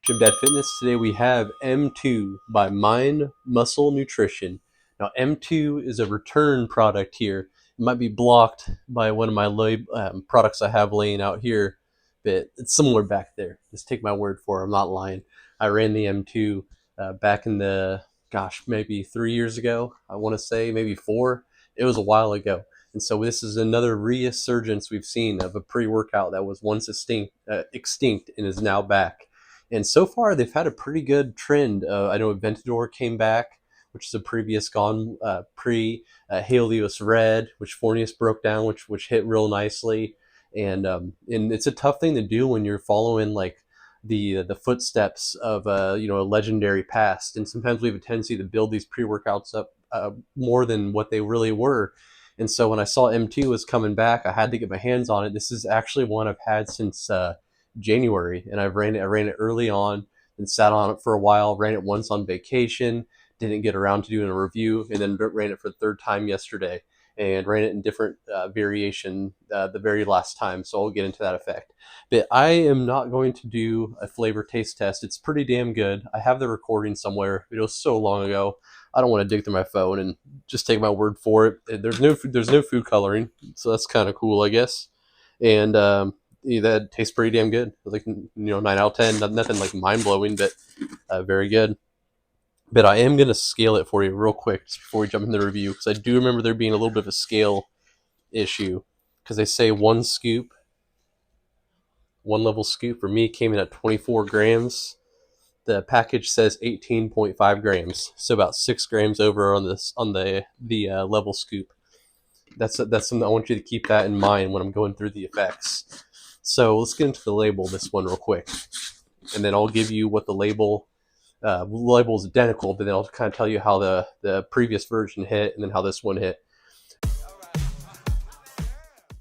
GYMDAD Fitness. Today we have M2 by Mind Muscle Nutrition. Now M2 is a return product here. It might be blocked by one of my products I have laying out here, but it's somewhere back there. Just take my word for it, I'm not lying. I ran the M2 back in the, maybe 3 years ago. I want to say maybe 4. It was a while ago. And so this is another resurgence we've seen of a pre-workout that was once extinct and is now back. And so far, they've had a pretty good trend. I know Aventador came back, which is a previous gone Helios Red, which Fornius broke down, which hit real nicely. And it's a tough thing to do when you're following like the footsteps of a legendary past. And sometimes we have a tendency to build these pre-workouts up more than what they really were. And so when I saw M2 was coming back, I had to get my hands on it. This is actually one I've had since January, and I ran it early on and sat on it for a while. Ran it once on vacation, didn't get around to doing a review, and then ran it for the third time yesterday, and ran it in different variation the very last time. So I'll get into that effect. But I am not going to do a flavor taste test. It's pretty damn good. I have the recording somewhere. It was so long ago. I don't want to dig through my phone and just take my word for it. There's no food coloring, so that's kind of cool, I guess. And that tastes pretty damn good. Like 9 out of 10. Nothing like mind blowing, but very good. But I am gonna scale it for you real quick just before we jump into the review, because I do remember there being a little bit of a scale issue, because they say one level scoop for me came in at 24 grams. The package says 18.5 grams, so about 6 grams over on the level scoop. That's something I want you to keep that in mind when I'm going through the effects. So let's get into the label this one real quick, and then I'll give you what the label is identical, but then I'll kind of tell you how the previous version hit and then how this one hit.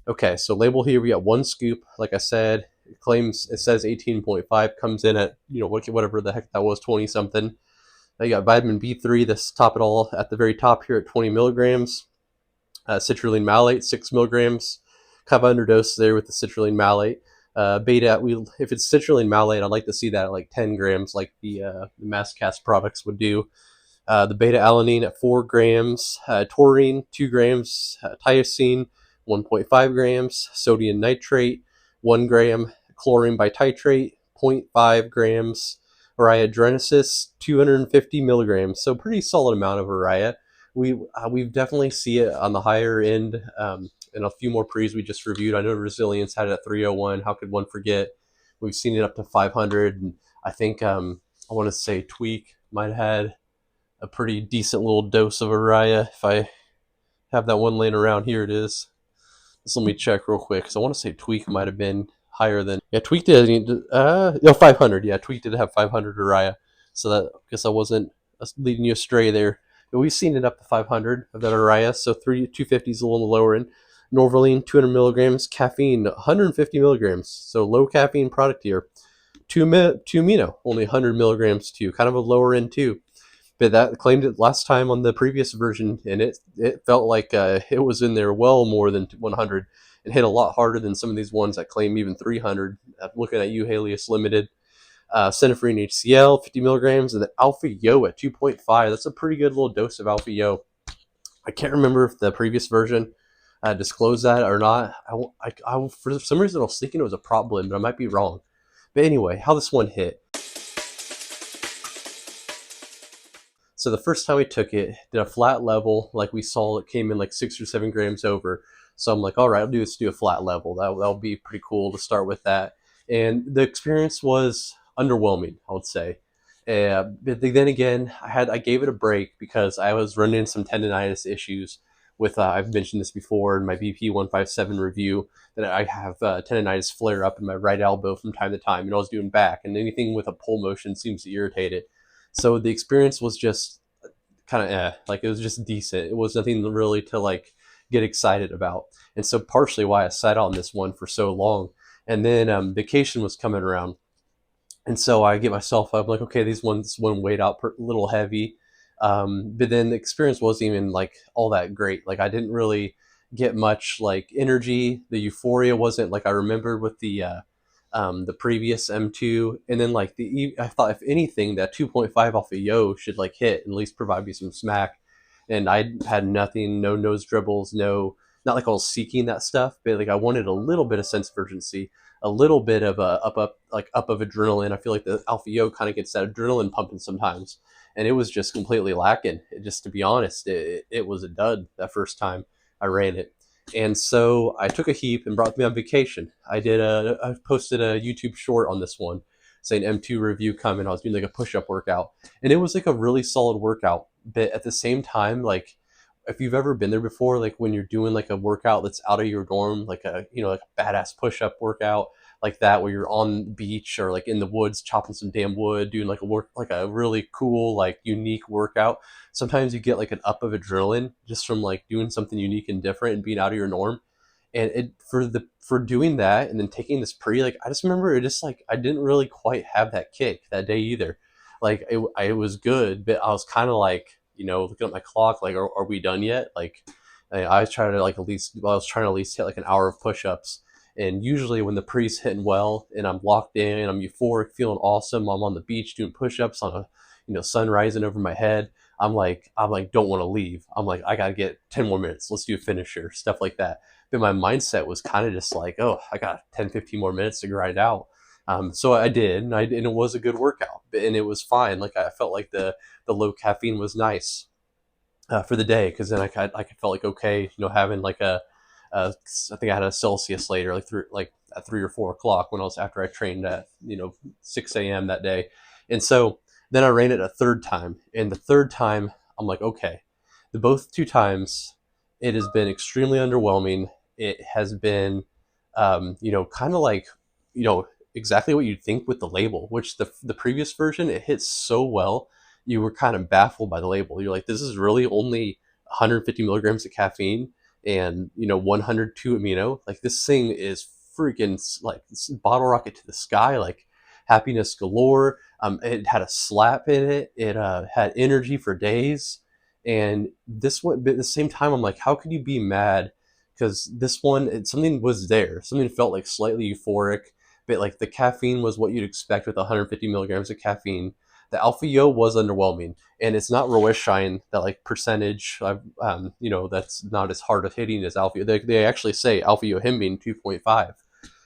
Okay, so label here, we got one scoop. Like I said, it says 18.5, comes in at whatever the heck that was, 20 something. Now you got vitamin B3, this top it all at the very top here at 20 milligrams. Citrulline malate, 6 milligrams. Kind of underdose there with the citrulline malate. Beta, if it's citrulline malate, I'd like to see that at like 10 grams, like the MassCast products would do. The beta alanine at 4 grams. Taurine, 2 grams. Tyrosine, 1.5 grams. Sodium nitrate, 1 gram. Chlorine bititrate, 0.5 grams. Urea adrenosis, 250 milligrams. So pretty solid amount of urea. We definitely see it on the higher end, and a few more pre's we just reviewed. I know Resilience had it at 301. How could one forget? We've seen it up to 500, and I think I want to say Tweak might have had a pretty decent little dose of urea. If I have that one laying around, here it is. Just let me check real quick, because I want to say Tweak might have been higher than, Tweak did 500. Yeah, Tweak did have 500 urea, so that, I guess I wasn't leading you astray there. But we've seen it up to 500 of that urea, so 250 is a little on the lower end. Norvaline, 200 milligrams. Caffeine, 150 milligrams. So low caffeine product here. 2 amino, only 100 milligrams too. Kind of a lower end too. But that claimed it last time on the previous version, and it felt like it was in there well more than 100. It hit a lot harder than some of these ones that claim even 300. Looking at you, Helios Limited. Synephrine HCl, 50 milligrams, and then Alpha Yo at 2.5. That's a pretty good little dose of Alpha Yo. I can't remember if the previous version disclosed that or not. I for some reason I was thinking it was a prop blend, but I might be wrong. But anyway, how this one hit. So the first time we took it, did a flat level, like we saw it came in like 6 or 7 grams over. So I'm like, all right, let's do a flat level. That'll be pretty cool to start with that. And the experience was underwhelming, I would say. But then again, I gave it a break because I was running into some tendonitis issues with, I've mentioned this before in my BP 157 review, that I have tendonitis flare up in my right elbow from time to time, and I was doing back, and anything with a pull motion seems to irritate it. So the experience was just kind of like it was just decent. It was nothing really to like get excited about. And so partially why I sat on this one for so long. And then vacation was coming around. And so I get myself up like, okay, these ones one weighed out a little heavy. But then the experience wasn't even like all that great. Like I didn't really get much like energy. The euphoria wasn't like I remembered with the the previous M2, and then like I thought if anything that 2.5 alpha yo should like hit and at least provide me some smack, and I had nothing, no nose dribbles, no, not like I was seeking that stuff, but like I wanted a little bit of sense of urgency, a little bit of a up of adrenaline. I feel like the alpha yo kind of gets that adrenaline pumping sometimes, and it was just completely lacking. Just to be honest, it was a dud that first time I ran it. And so I took a heap and brought me on vacation. I posted a YouTube short on this one saying M2 review coming. I was doing like a push-up workout, and it was like a really solid workout. But at the same time, like if you've ever been there before, like when you're doing like a workout that's out of your dorm, like a like a badass push-up workout like that, where you're on the beach or like in the woods chopping some damn wood, doing like a really cool like unique workout. Sometimes you get like an up of adrenaline just from like doing something unique and different and being out of your norm. And it for doing that and then taking this pre, like I just remember it just like I didn't really quite have that kick that day either. Like it was good, but I was kind of like looking at my clock, like are we done yet? Like I was trying to like at least well, I was trying to at least hit like an hour of push-ups. And usually when the pre's hitting well and I'm locked in, I'm euphoric, feeling awesome, I'm on the beach doing push-ups on a sun rising over my head. I'm like don't want to leave. I'm like I gotta get 10 more minutes. Let's do a finisher, stuff like that. But my mindset was kind of just like, oh, I got 10, 15 more minutes to grind out. So I did, and it was a good workout, and it was fine. Like I felt like the low caffeine was nice for the day, because then I felt like okay, having like I think I had a Celsius later, like at 3 or 4 o'clock when I was after I trained at 6 a.m. that day, and so then I ran it a third time, and the third time I'm like, okay, the both two times it has been extremely underwhelming. It has been, kind of like, exactly what you'd think with the label, which the previous version it hits so well. You were kind of baffled by the label. You're like, this is really only 150 milligrams of caffeine and 102 amino. Like this thing is freaking like bottle rocket to the sky, like happiness galore. It had a slap in it. It had energy for days. And this one, but at the same time, I'm like, how could you be mad? Because this one, something was there. Something felt like slightly euphoric, but like the caffeine was what you'd expect with 150 milligrams of caffeine. The Alpha Yo was underwhelming, and it's not Roesch Shine that like percentage. That's not as hard of hitting as Alpha. They actually say Alpha Yo him being 2.5,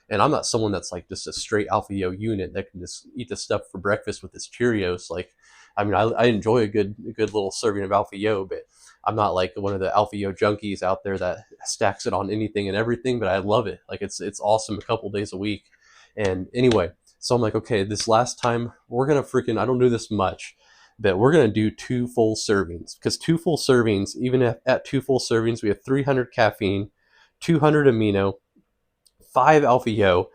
and I'm not someone that's like just a straight Alpha Yo unit that can just eat this stuff for breakfast with his Cheerios. Like, I mean, I enjoy a good little serving of Alpha Yo, but I'm not like one of the Alpha Yo junkies out there that stacks it on anything and everything. But I love it. Like it's awesome a couple days a week. And anyway, so I'm like, okay, this last time we're gonna I don't do this much, but we're gonna do 2 full servings, because 2 full servings, even at 2 full servings, we have 300 caffeine, 200 amino, 5 alpha yo,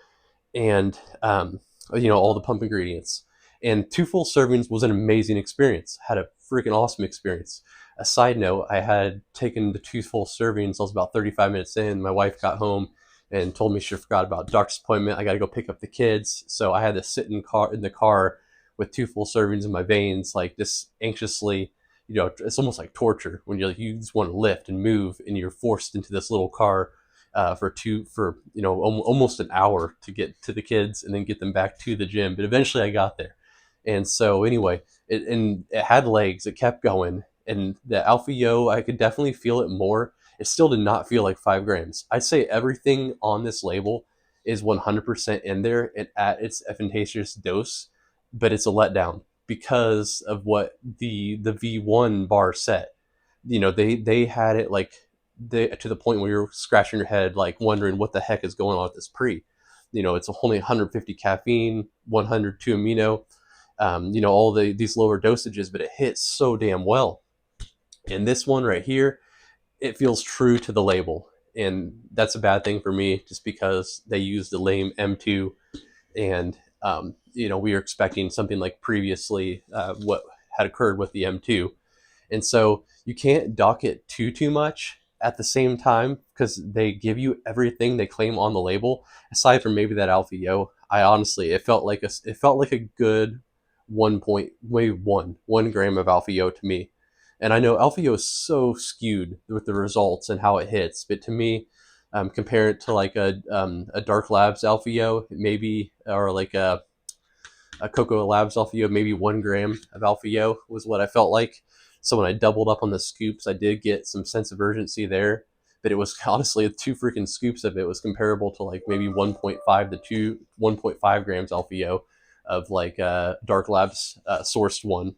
and all the pump ingredients. And 2 full servings was an amazing experience. Had a freaking awesome experience. A side note, I had taken the 2 full servings. I was about 35 minutes in. My wife got home and told me she forgot about doctor's appointment. I got to go pick up the kids, so I had to sit in the car with 2 full servings in my veins, like just anxiously. It's almost like torture when you just want to lift and move, and you're forced into this little car for almost an hour to get to the kids and then get them back to the gym. But eventually I got there. And so anyway, it had legs. It kept going. And the Alpha Yo, I could definitely feel it more. It still did not feel like 5 grams. I'd say everything on this label is 100% in there and at its efficacious dose, but it's a letdown because of what the V1 bar set. They had it like to the point where you're scratching your head, like wondering what the heck is going on with this pre. It's only 150 caffeine, 102 amino, all these lower dosages, but it hits so damn well. And this one right here, it feels true to the label. And that's a bad thing for me, just because they used the lame M2, and we were expecting something like previously what had occurred with the M2. And so you can't dock it too much at the same time, because they give you everything they claim on the label. Aside from maybe that Alpha Yo, I honestly, it felt like a good 1.1 gram of Alpha Yo to me. And I know Alpha Yo is so skewed with the results and how it hits, but to me, Compare it to like a Dark Labs Alpha maybe, or like a Cocoa Labs Alpha maybe 1 gram of Alpha was what I felt like. So when I doubled up on the scoops, I did get some sense of urgency there. But it was honestly 2 freaking scoops of it was comparable to like maybe 1.5 to 1.5 grams Alpha of like Dark Labs sourced one.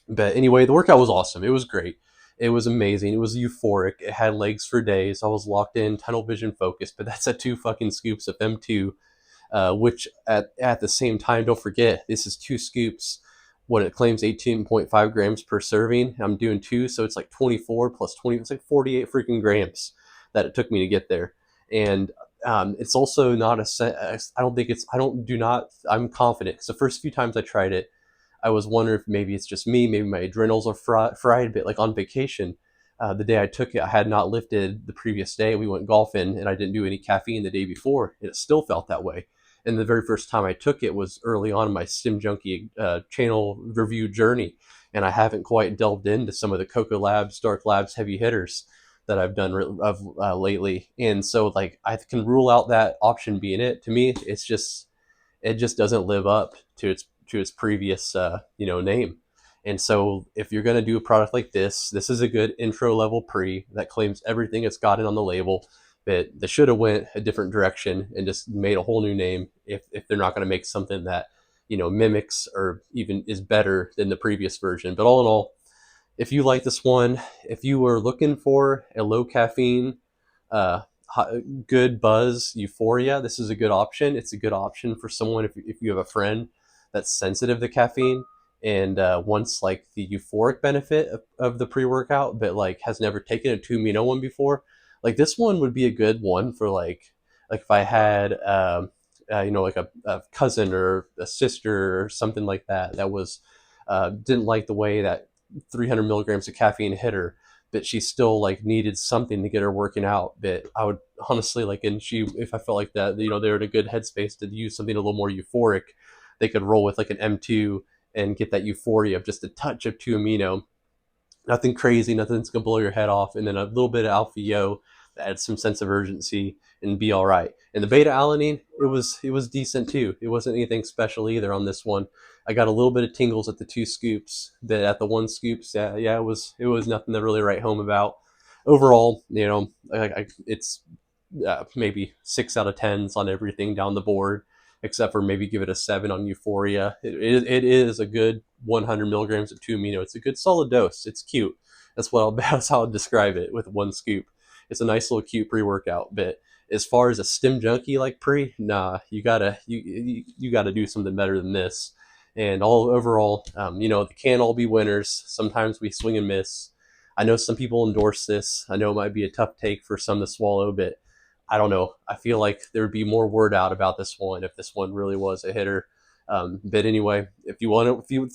But anyway, the workout was awesome. It was great. It was amazing. It was euphoric. It had legs for days. I was locked in, tunnel vision focused. But that's at 2 fucking scoops of M2, which at the same time, don't forget, this is 2 scoops. When it claims 18.5 grams per serving, I'm doing 2, so it's like 24 plus 20. It's like 48 freaking grams that it took me to get there. And it's also not I don't think it's. I don't do not. I'm confident because the first few times I tried it, I was wondering if maybe it's just me, maybe my adrenals are fried, but like on vacation, the day I took it, I had not lifted the previous day. We went golfing and I didn't do any caffeine the day before, and it still felt that way. And the very first time I took it was early on in my Stim Junkie channel review journey, and I haven't quite delved into some of the Cocoa Labs, Dark Labs heavy hitters that I've done lately. And so, like, I can rule out that option being it. To me, it just doesn't live up to its previous name. And so if you're going to do a product like this is a good intro level pre that claims everything it's got it on the label. But they should have went a different direction and just made a whole new name if they're not going to make something that mimics or even is better than the previous version. But all in all, if you like this one, if you were looking for a low caffeine, uh, good buzz euphoria, this is a good option. It's a good option for someone if you have a friend that's sensitive to caffeine and wants like the euphoric benefit of the pre-workout, but like has never taken a 2 amino one before. Like this one would be a good one for like if I had like a cousin or a sister or something like that that was didn't like the way that 300 milligrams of caffeine hit her, but she still like needed something to get her working out. But I would honestly like, and she, if I felt like that, they're in a good headspace to use something a little more euphoric, they could roll with like an M2 and get that euphoria of just a touch of 2 amino. Nothing crazy, nothing that's gonna blow your head off, and then a little bit of alpha yo that adds some sense of urgency and be all right. And the beta alanine, it was decent too. It wasn't anything special either on this one. I got a little bit of tingles at the 2 scoops, but at the 1 scoops, yeah, it was nothing to really write home about. Overall, it's maybe 6 out of 10s on everything down the board, except for maybe give it a 7 on Euphoria. It is a good 100 milligrams of 2 amino. It's a good solid dose. It's cute. That's how I'll describe it with 1 scoop. It's a nice little cute pre-workout. But as far as a Stim Junkie like pre, nah, you gotta do something better than this. And all overall, they can't all be winners. Sometimes we swing and miss. I know some people endorse this. I know it might be a tough take for some to swallow, but I don't know. I feel like there would be more word out about this one if this one really was a hitter. But anyway, if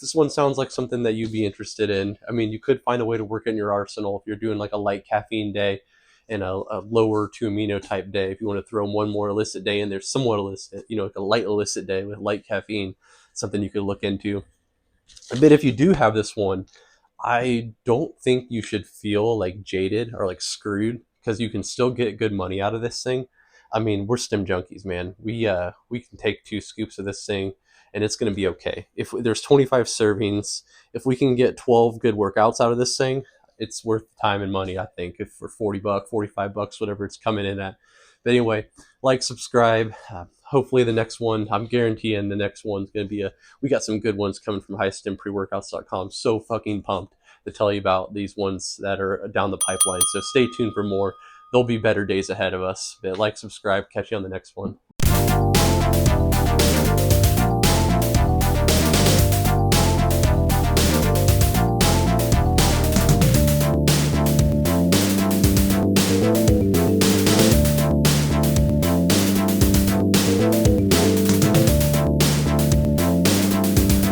this one sounds like something that you'd be interested in, I mean, you could find a way to work in your arsenal if you're doing like a light caffeine day and a lower 2 amino type day. If you want to throw one more illicit day in there, somewhat illicit, like a light illicit day with light caffeine, something you could look into. But if you do have this one, I don't think you should feel like jaded or like screwed because you can still get good money out of this thing. I mean, we're Stim Junkies, man. We can take 2 scoops of this thing and it's going to be okay. If there's 25 servings, if we can get 12 good workouts out of this thing, it's worth the time and money, I think, if for $40, $45, whatever it's coming in at. But anyway, like, subscribe. Hopefully the next one, I'm guaranteeing the next one's going to be we got some good ones coming from highstimpreworkouts.com. So fucking pumped to tell you about these ones that are down the pipeline. So stay tuned for more. There'll be better days ahead of us. But like, subscribe, catch you on the next one.